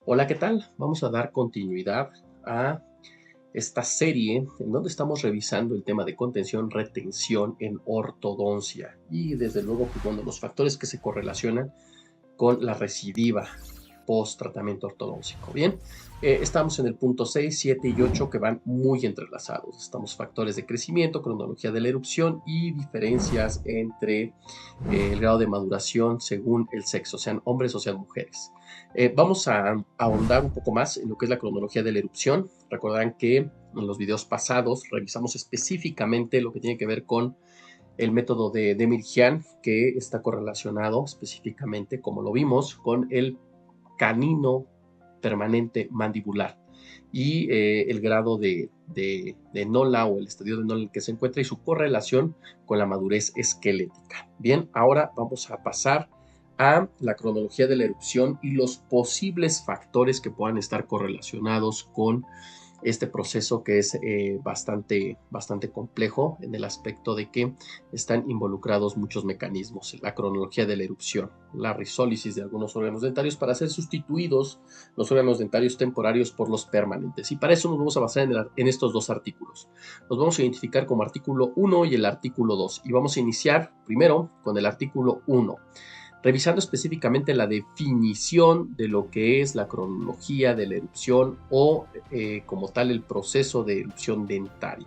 Hola, ¿qué tal? Vamos a dar continuidad a esta serie en donde estamos revisando el tema de contención, retención en ortodoncia y desde luego, pues bueno, los factores que se correlacionan con la recidiva post tratamiento ortodóntico. Bien, estamos en el punto 6, 7 y 8 que van muy entrelazados. Estamos factores de crecimiento, cronología de la erupción y diferencias entre el grado de maduración según el sexo, sean hombres o sean mujeres. Vamos a ahondar un poco más en lo que es la cronología de la erupción. Recordarán que en los videos pasados revisamos específicamente lo que tiene que ver con el método de Demirjian, que está correlacionado específicamente, como lo vimos, con el canino permanente mandibular y el grado de Nola o el estadio de Nola en el que se encuentra y su correlación con la madurez esquelética. Bien, ahora vamos a pasar a la cronología de la erupción y los posibles factores que puedan estar correlacionados con este proceso que es bastante complejo en el aspecto de que están involucrados muchos mecanismos, la cronología de la erupción, la rizólisis de algunos órganos dentarios para ser sustituidos los órganos dentarios temporarios por los permanentes. Y para eso nos vamos a basar en estos dos artículos. Los vamos a identificar como artículo 1 y el artículo 2. Y vamos a iniciar primero con el artículo 1, revisando específicamente la definición de lo que es la cronología de la erupción o como tal el proceso de erupción dentaria.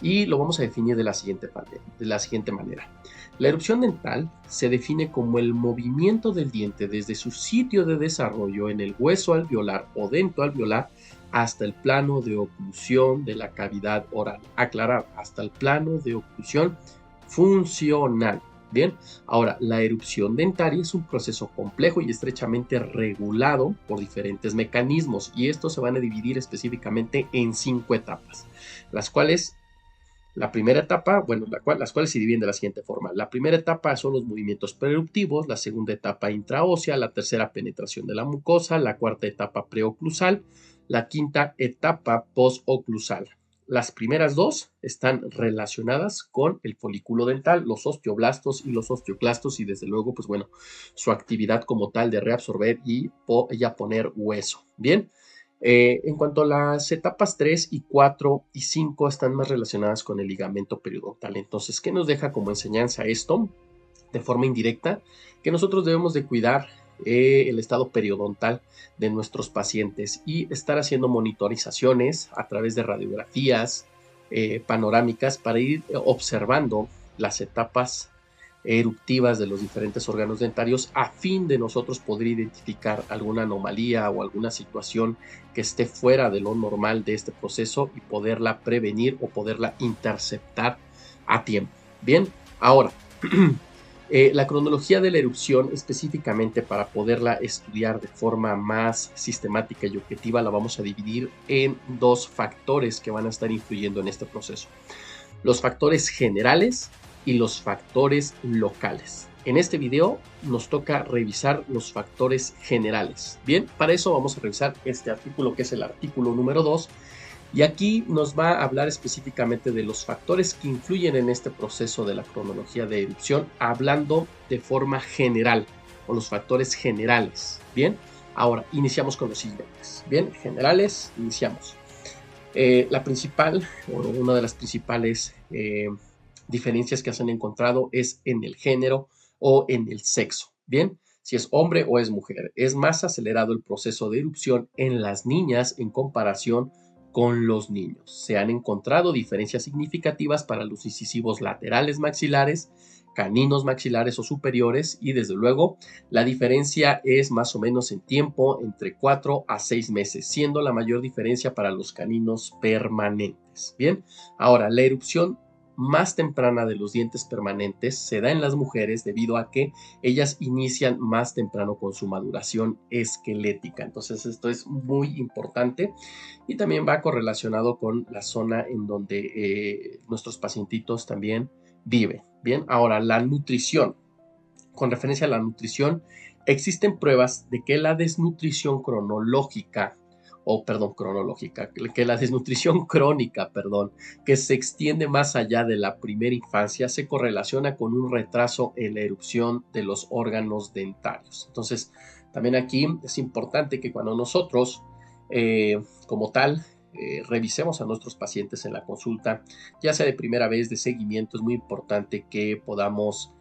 Y lo vamos a definir de la siguiente manera. La erupción dental se define como el movimiento del diente desde su sitio de desarrollo en el hueso alveolar o dentoalveolar hasta el plano de oclusión de la cavidad oral. Aclarar, hasta el plano de oclusión funcional. Bien, ahora la erupción dentaria es un proceso complejo y estrechamente regulado por diferentes mecanismos y estos se van a dividir específicamente en 5 etapas, las cuales la primera etapa, bueno, las cuales se dividen de la siguiente forma. La primera etapa son los movimientos preeruptivos, la segunda etapa intraósea, la tercera penetración de la mucosa, la cuarta etapa preoclusal, la quinta etapa postoclusal. Las primeras dos están relacionadas con el folículo dental, los osteoblastos y los osteoclastos y desde luego, pues bueno, su actividad como tal de reabsorber y ya poner hueso. Bien, en cuanto a las etapas 3 y 4 y 5 están más relacionadas con el ligamento periodontal. Entonces, ¿qué nos deja como enseñanza esto? De forma indirecta, que nosotros debemos de cuidar el estado periodontal de nuestros pacientes y estar haciendo monitorizaciones a través de radiografías panorámicas para ir observando las etapas eruptivas de los diferentes órganos dentarios a fin de nosotros poder identificar alguna anomalía o alguna situación que esté fuera de lo normal de este proceso y poderla prevenir o poderla interceptar a tiempo. Bien, ahora, la cronología de la erupción específicamente para poderla estudiar de forma más sistemática y objetiva la vamos a dividir en dos factores que van a estar influyendo en este proceso: los factores generales y los factores locales. En este video nos toca revisar los factores generales. Bien, para eso vamos a revisar este artículo que es el artículo número 2 y aquí nos va a hablar específicamente de los factores que influyen en este proceso de la cronología de erupción, hablando de forma general o los factores generales. Bien, ahora iniciamos con los siguientes. Bien, generales, iniciamos. La principal, o una de las principales diferencias que se han encontrado es en el género o en el sexo. Bien, si es hombre o es mujer. Es más acelerado el proceso de erupción en las niñas en comparación con los niños. Se han encontrado diferencias significativas para los incisivos laterales maxilares, caninos maxilares o superiores y desde luego la diferencia es más o menos en tiempo entre 4 a 6 meses, siendo la mayor diferencia para los caninos permanentes. Bien, ahora la erupción más temprana de los dientes permanentes se da en las mujeres debido a que ellas inician más temprano con su maduración esquelética. Entonces esto es muy importante y también va correlacionado con la zona en donde nuestros pacientitos también viven. Bien, ahora la nutrición. Con referencia a la nutrición, existen pruebas de que la desnutrición que la desnutrición crónica, que se extiende más allá de la primera infancia, se correlaciona con un retraso en la erupción de los órganos dentarios. Entonces, También aquí es importante que cuando nosotros, como tal, revisemos a nuestros pacientes en la consulta, ya sea de primera vez, de seguimiento, es muy importante que podamos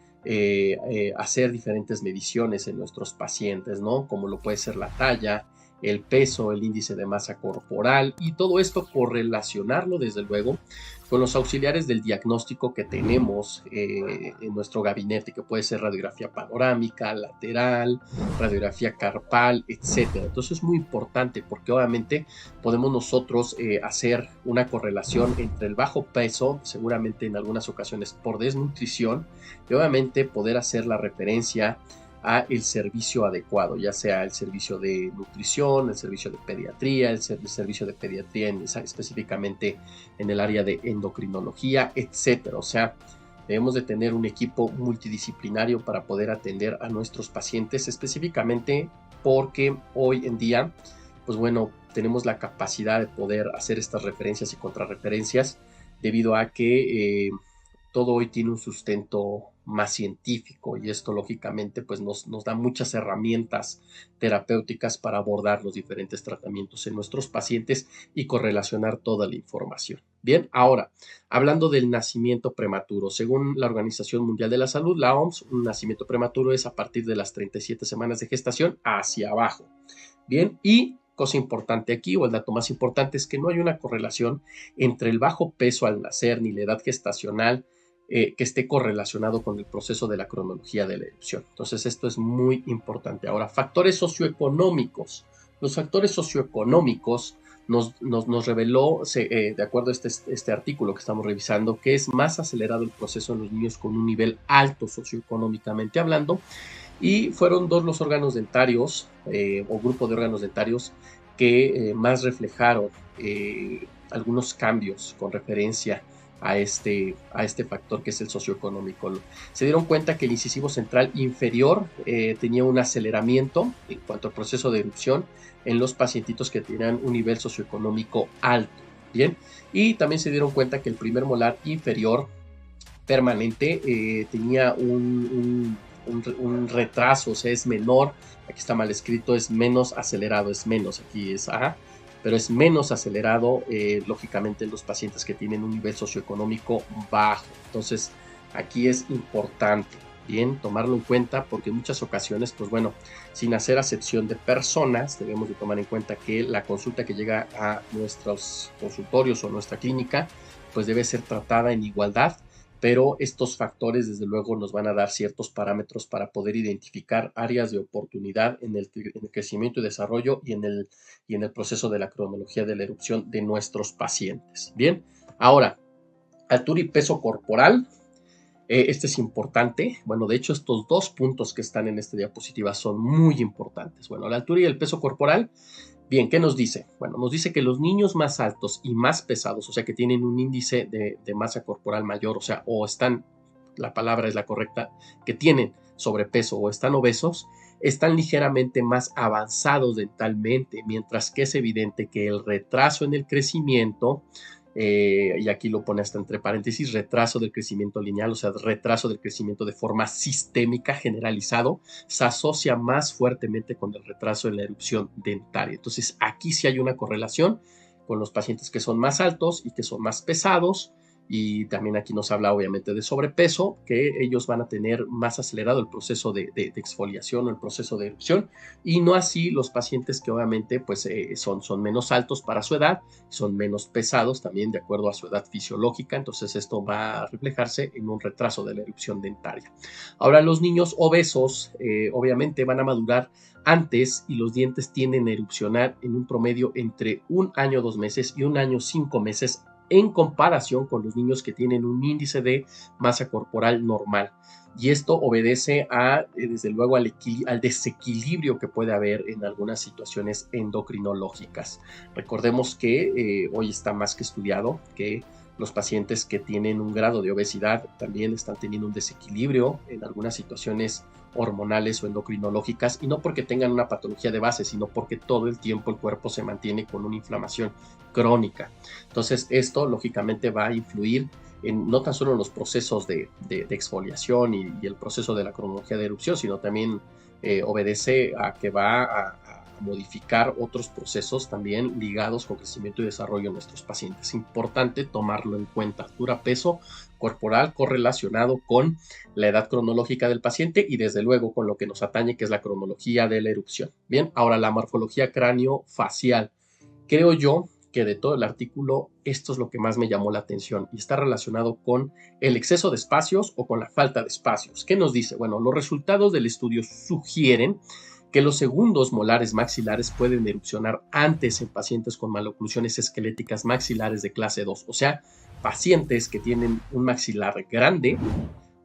hacer diferentes mediciones en nuestros pacientes, ¿no? Como lo puede ser la talla, el peso, el índice de masa corporal y todo esto correlacionarlo desde luego con los auxiliares del diagnóstico que tenemos en nuestro gabinete, que puede ser radiografía panorámica, lateral, radiografía carpal, etcétera. Entonces es muy importante porque obviamente podemos nosotros hacer una correlación entre el bajo peso, seguramente en algunas ocasiones por desnutrición, y obviamente poder hacer la referencia a el servicio adecuado, ya sea el servicio de nutrición, el servicio de pediatría, el servicio de pediatría específicamente en el área de endocrinología, etcétera. O sea, debemos de tener un equipo multidisciplinario para poder atender a nuestros pacientes, específicamente porque hoy en día, pues bueno, tenemos la capacidad de poder hacer estas referencias y contrarreferencias debido a que todo hoy tiene un sustento más científico y esto lógicamente pues nos da muchas herramientas terapéuticas para abordar los diferentes tratamientos en nuestros pacientes y correlacionar toda la información. Bien, ahora, hablando del nacimiento prematuro, según la Organización Mundial de la Salud, la OMS, un nacimiento prematuro es a partir de las 37 semanas de gestación hacia abajo. Bien, y cosa importante aquí, o el dato más importante, es que no hay una correlación entre el bajo peso al nacer ni la edad gestacional que esté correlacionado con el proceso de la cronología de la erupción. Entonces, esto es muy importante. Ahora, factores socioeconómicos. Los factores socioeconómicos nos reveló, de acuerdo a este artículo que estamos revisando, que es más acelerado el proceso en los niños con un nivel alto socioeconómicamente hablando, y fueron dos los órganos dentarios o grupo de órganos dentarios que más reflejaron algunos cambios con referencia a este factor que es el socioeconómico. Se dieron cuenta que el incisivo central inferior tenía un aceleramiento en cuanto al proceso de erupción en los pacientitos que tenían un nivel socioeconómico alto. Bien, y también se dieron cuenta que el primer molar inferior permanente tenía un retraso, o sea, es menor, aquí está mal escrito, es menos acelerado, es menos, aquí es A, pero es menos acelerado, lógicamente, en los pacientes que tienen un nivel socioeconómico bajo. Entonces, aquí es importante, bien, tomarlo en cuenta, porque en muchas ocasiones, pues bueno, sin hacer acepción de personas, debemos de tomar en cuenta que la consulta que llega a nuestros consultorios o nuestra clínica, pues debe ser tratada en igualdad, pero estos factores desde luego nos van a dar ciertos parámetros para poder identificar áreas de oportunidad en el crecimiento y desarrollo y en el proceso de la cronología de la erupción de nuestros pacientes. Bien, ahora, altura y peso corporal. Este es importante. Bueno, de hecho, estos dos puntos que están en esta diapositiva son muy importantes. Bueno, la altura y el peso corporal. Bien, ¿qué nos dice? Bueno, nos dice que los niños más altos y más pesados, o sea, que tienen un índice de masa corporal mayor, o sea, o están, la palabra es la correcta, que tienen sobrepeso o están obesos, están ligeramente más avanzados dentalmente, mientras que es evidente que el retraso en el crecimiento, y aquí lo pone hasta entre paréntesis, retraso del crecimiento lineal, o sea, retraso del crecimiento de forma sistémica generalizado, se asocia más fuertemente con el retraso en la erupción dentaria. Entonces, aquí sí hay una correlación con los pacientes que son más altos y que son más pesados, y también aquí nos habla obviamente de sobrepeso, que ellos van a tener más acelerado el proceso de exfoliación o el proceso de erupción, y no así los pacientes que obviamente pues son menos altos para su edad, son menos pesados también de acuerdo a su edad fisiológica. Entonces esto va a reflejarse en un retraso de la erupción dentaria. Ahora, los niños obesos obviamente van a madurar antes y los dientes tienden a erupcionar en un promedio entre 1 año 2 meses y 1 año 5 meses en comparación con los niños que tienen un índice de masa corporal normal. Y esto obedece desde luego, al desequilibrio que puede haber en algunas situaciones endocrinológicas. Recordemos que hoy está más que estudiado que los pacientes que tienen un grado de obesidad también están teniendo un desequilibrio en algunas situaciones hormonales o endocrinológicas, y no porque tengan una patología de base, sino porque todo el tiempo el cuerpo se mantiene con una inflamación crónica. Entonces, esto lógicamente va a influir no tan solo en los procesos de exfoliación y el proceso de la cronología de erupción, sino también obedece a que va a modificar otros procesos también ligados con crecimiento y desarrollo en nuestros pacientes. Es importante tomarlo en cuenta. Altura, peso corporal correlacionado con la edad cronológica del paciente y desde luego con lo que nos atañe, que es la cronología de la erupción. Bien, ahora la morfología cráneo-facial. Creo yo que de todo el artículo, esto es lo que más me llamó la atención y está relacionado con el exceso de espacios o con la falta de espacios. ¿Qué nos dice? Bueno, los resultados del estudio sugieren que los segundos molares maxilares pueden erupcionar antes en pacientes con maloclusiones esqueléticas maxilares de clase 2, o sea, pacientes que tienen un maxilar grande,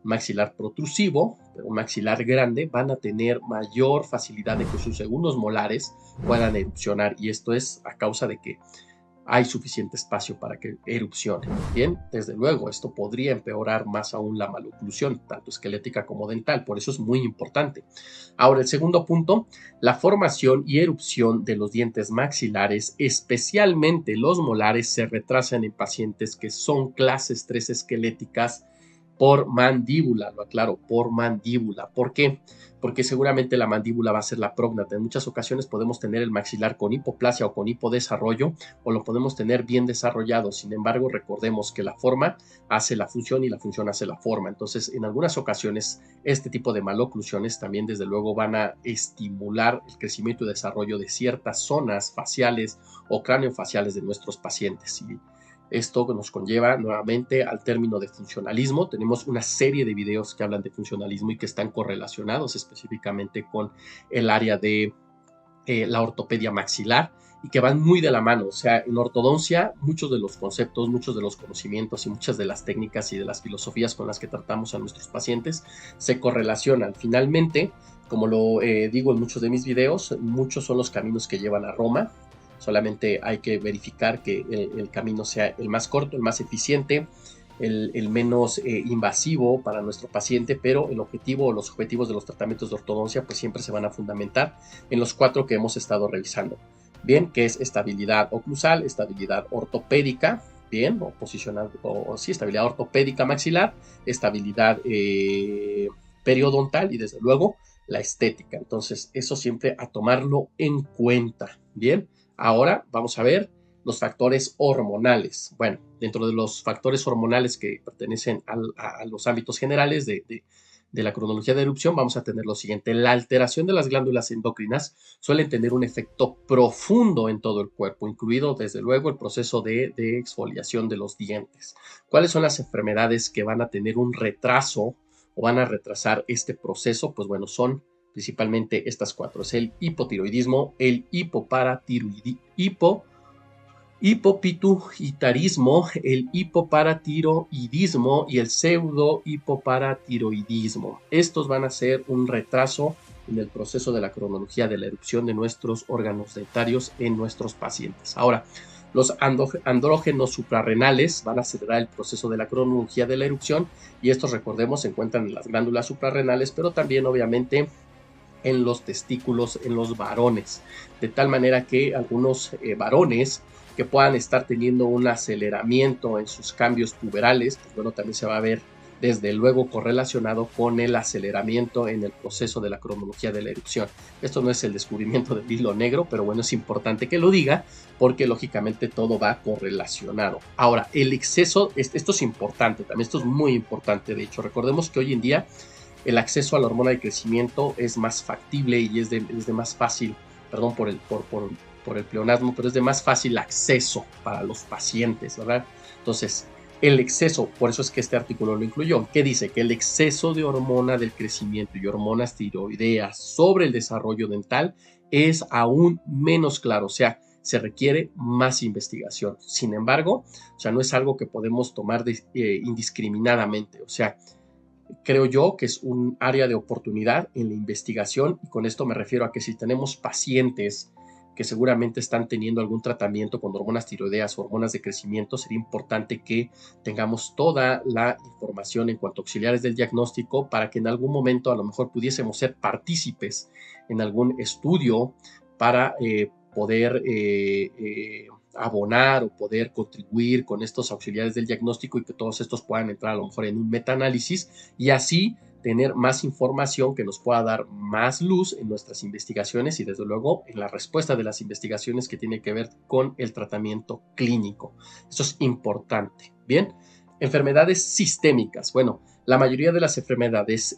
maxilar protrusivo, un maxilar grande, van a tener mayor facilidad de que sus segundos molares puedan erupcionar, y esto es a causa de que hay suficiente espacio para que erupcione. Bien, desde luego, esto podría empeorar más aún la maloclusión, tanto esquelética como dental, por eso es muy importante. Ahora, el segundo punto, la formación y erupción de los dientes maxilares, especialmente los molares, se retrasan en pacientes que son clases 3 esqueléticas por mandíbula, lo aclaro, por mandíbula. ¿Por qué? Porque seguramente la mandíbula va a ser la prógnata. En muchas ocasiones podemos tener el maxilar con hipoplasia o con hipodesarrollo, o lo podemos tener bien desarrollado. Sin embargo, recordemos que la forma hace la función y la función hace la forma. Entonces, en algunas ocasiones, este tipo de maloclusiones también, desde luego, van a estimular el crecimiento y desarrollo de ciertas zonas faciales o craneofaciales de nuestros pacientes. Y esto nos conlleva nuevamente al término de funcionalismo. Tenemos una serie de videos que hablan de funcionalismo y que están correlacionados específicamente con el área de la ortopedia maxilar y que van muy de la mano. O sea, en ortodoncia, muchos de los conceptos, muchos de los conocimientos y muchas de las técnicas y de las filosofías con las que tratamos a nuestros pacientes se correlacionan. Finalmente, como lo digo en muchos de mis videos, muchos son los caminos que llevan a Roma. Solamente hay que verificar que el camino sea el más corto, el más eficiente, el menos invasivo para nuestro paciente, pero el objetivo o los objetivos de los tratamientos de ortodoncia pues siempre se van a fundamentar en los 4 que hemos estado revisando. Bien, que es estabilidad oclusal, estabilidad ortopédica, bien, o posicionar, o sí, estabilidad ortopédica maxilar, estabilidad periodontal y desde luego la estética. Entonces, eso siempre a tomarlo en cuenta. Bien, ahora vamos a ver los factores hormonales. Bueno, dentro de los factores hormonales que pertenecen a los ámbitos generales de la cronología de erupción, vamos a tener lo siguiente. La alteración de las glándulas endocrinas suelen tener un efecto profundo en todo el cuerpo, incluido desde luego el proceso de exfoliación de los dientes. ¿Cuáles son las enfermedades que van a tener un retraso o van a retrasar este proceso? Pues bueno, son principalmente estas 4. Es el hipotiroidismo, el hipopituitarismo, el hipoparatiroidismo y el pseudo hipoparatiroidismo. Estos van a ser un retraso en el proceso de la cronología de la erupción de nuestros órganos dentarios en nuestros pacientes. Ahora, los andrógenos suprarrenales van a acelerar el proceso de la cronología de la erupción y estos, recordemos, se encuentran en las glándulas suprarrenales, pero también obviamente en los testículos en los varones, de tal manera que algunos varones que puedan estar teniendo un aceleramiento en sus cambios puberales, pues bueno, también se va a ver desde luego correlacionado con el aceleramiento en el proceso de la cronología de la erupción. Esto no es el descubrimiento del hilo negro, pero bueno, es importante que lo diga porque lógicamente todo va correlacionado. Ahora, el exceso, esto es importante, también esto es muy importante, de hecho, recordemos que hoy en día el acceso a la hormona de crecimiento es más factible y es de más fácil, perdón por el pleonasmo, pero es de más fácil acceso para los pacientes, ¿verdad? Entonces, el exceso, por eso es que este artículo lo incluyó, que dice que el exceso de hormona del crecimiento y hormonas tiroideas sobre el desarrollo dental es aún menos claro, o sea, se requiere más investigación. Sin embargo, o sea, no es algo que podemos tomar indiscriminadamente, o sea, creo yo que es un área de oportunidad en la investigación y con esto me refiero a que si tenemos pacientes que seguramente están teniendo algún tratamiento con hormonas tiroideas o hormonas de crecimiento, sería importante que tengamos toda la información en cuanto a auxiliares del diagnóstico para que en algún momento a lo mejor pudiésemos ser partícipes en algún estudio para poder abonar o poder contribuir con estos auxiliares del diagnóstico y que todos estos puedan entrar a lo mejor en un metaanálisis y así tener más información que nos pueda dar más luz en nuestras investigaciones y desde luego en la respuesta de las investigaciones que tiene que ver con el tratamiento clínico. Eso es importante. Bien, enfermedades sistémicas. Bueno, la mayoría de las enfermedades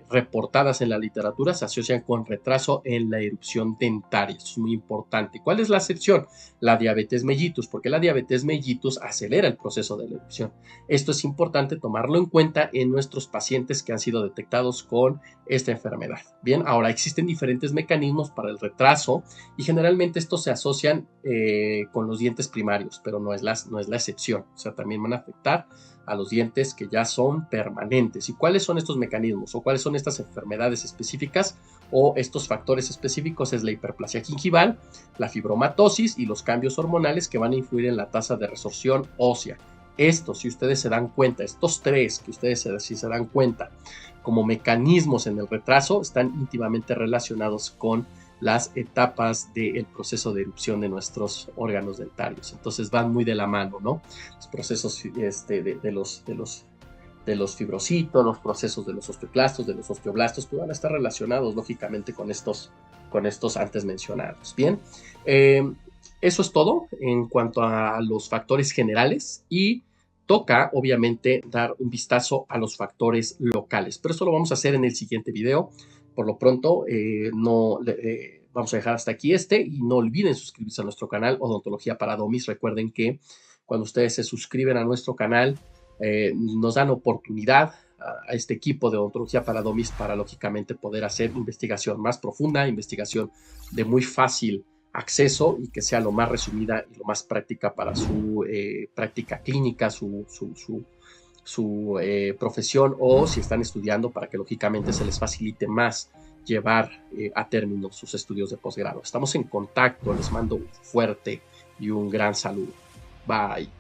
reportadas en la literatura se asocian con retraso en la erupción dentaria. Esto es muy importante. ¿Cuál es la excepción? La diabetes mellitus, porque la diabetes mellitus acelera el proceso de la erupción. Esto es importante tomarlo en cuenta en nuestros pacientes que han sido detectados con esta enfermedad. Bien, ahora existen diferentes mecanismos para el retraso y generalmente estos se asocian con los dientes primarios, pero no es la excepción. O sea, también van a afectar a los dientes que ya son permanentes. ¿Y cuáles son estos mecanismos o cuáles son estas enfermedades específicas o estos factores específicos? Es la hiperplasia gingival, la fibromatosis y los cambios hormonales que van a influir en la tasa de resorción ósea. Esto, si ustedes se dan cuenta, estos tres que ustedes si se dan cuenta como mecanismos en el retraso, están íntimamente relacionados con las etapas del proceso de erupción de nuestros órganos dentarios. Entonces van muy de la mano, ¿no? Los procesos de los fibrocitos, los procesos de los osteoclastos, de los osteoblastos, pues van a estar relacionados lógicamente con estos antes mencionados. Bien, eso es todo en cuanto a los factores generales y toca obviamente dar un vistazo a los factores locales, pero eso lo vamos a hacer en el siguiente video. Por lo pronto, vamos a dejar hasta aquí y no olviden suscribirse a nuestro canal Odontología para Domis. Recuerden que cuando ustedes se suscriben a nuestro canal, nos dan oportunidad a este equipo de Odontología para Domis para lógicamente poder hacer investigación más profunda, investigación de muy fácil acceso y que sea lo más resumida y lo más práctica para su práctica clínica, su profesión, o si están estudiando para que lógicamente se les facilite más llevar a término sus estudios de posgrado. Estamos en contacto, les mando un fuerte y un gran saludo. Bye.